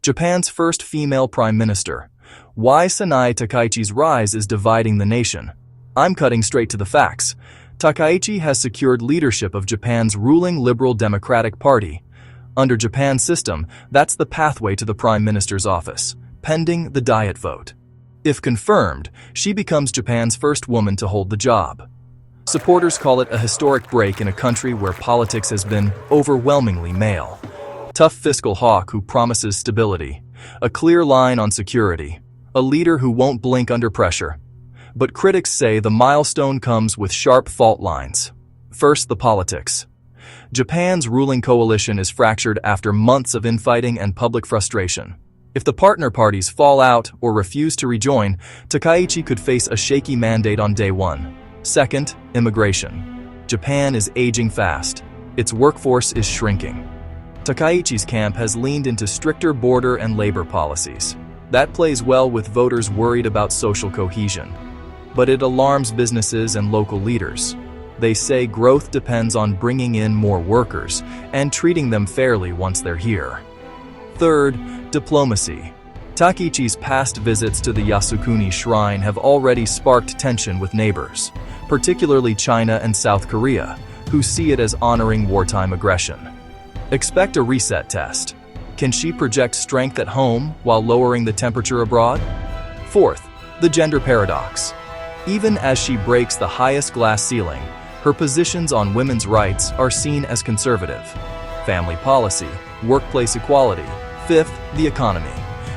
Japan's first female prime minister. Why Sanae Takaichi's rise is dividing the nation. I'm cutting straight to the facts. Takaichi has secured leadership of Japan's ruling Liberal Democratic Party. Under Japan's system, that's the pathway to the prime minister's office, pending the Diet vote. If confirmed, she becomes Japan's first woman to hold the job. Supporters call it a historic break in a country where politics has been overwhelmingly male. Tough fiscal hawk who promises stability, a clear line on security, a leader who won't blink under pressure. But critics say the milestone comes with sharp fault lines. First, the politics. Japan's ruling coalition is fractured after months of infighting and public frustration. If the partner parties fall out or refuse to rejoin, Takaichi could face a shaky mandate on day one. Second, immigration. Japan is aging fast. Its workforce is shrinking. Takaichi's camp has leaned into stricter border and labor policies. That plays well with voters worried about social cohesion. But it alarms businesses and local leaders. They say growth depends on bringing in more workers and treating them fairly once they're here. Third, diplomacy. Takaichi's past visits to the Yasukuni Shrine have already sparked tension with neighbors, particularly China and South Korea, who see it as honoring wartime aggression. Expect a reset test. Can she project strength at home while lowering the temperature abroad? Fourth, the gender paradox. Even as she breaks the highest glass ceiling, her positions on women's rights are seen as conservative. Family policy, workplace equality. Fifth, the economy.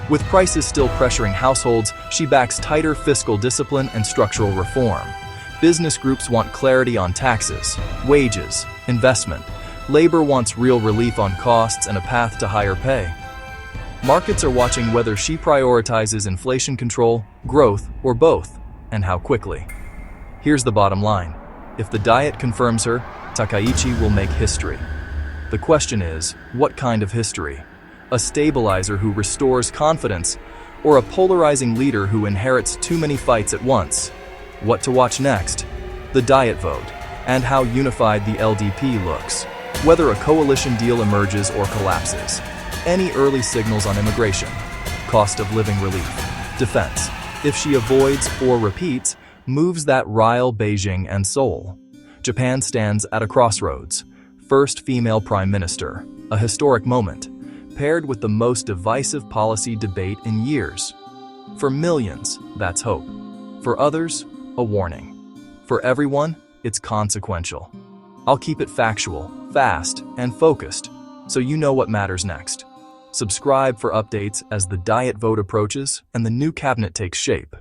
With prices still pressuring households, she backs tighter fiscal discipline and structural reform. Business groups want clarity on taxes, wages, investment. Labor wants real relief on costs and a path to higher pay. Markets are watching whether she prioritizes inflation control, growth, or both, and how quickly. Here's the bottom line. If the Diet confirms her, Takaichi will make history. The question is, what kind of history? A stabilizer who restores confidence, or a polarizing leader who inherits too many fights at once? What to watch next? The Diet vote, and how unified the LDP looks. Whether a coalition deal emerges or collapses. Any early signals on immigration, cost of living relief, defense. If she avoids or repeats, moves that rile Beijing and Seoul. Japan stands at a crossroads. First female prime minister, a historic moment, paired with the most divisive policy debate in years. For millions, that's hope. For others, a warning. For everyone, it's consequential. I'll keep it factual, fast, and focused, so you know what matters next. Subscribe for updates as the Diet vote approaches and the new cabinet takes shape.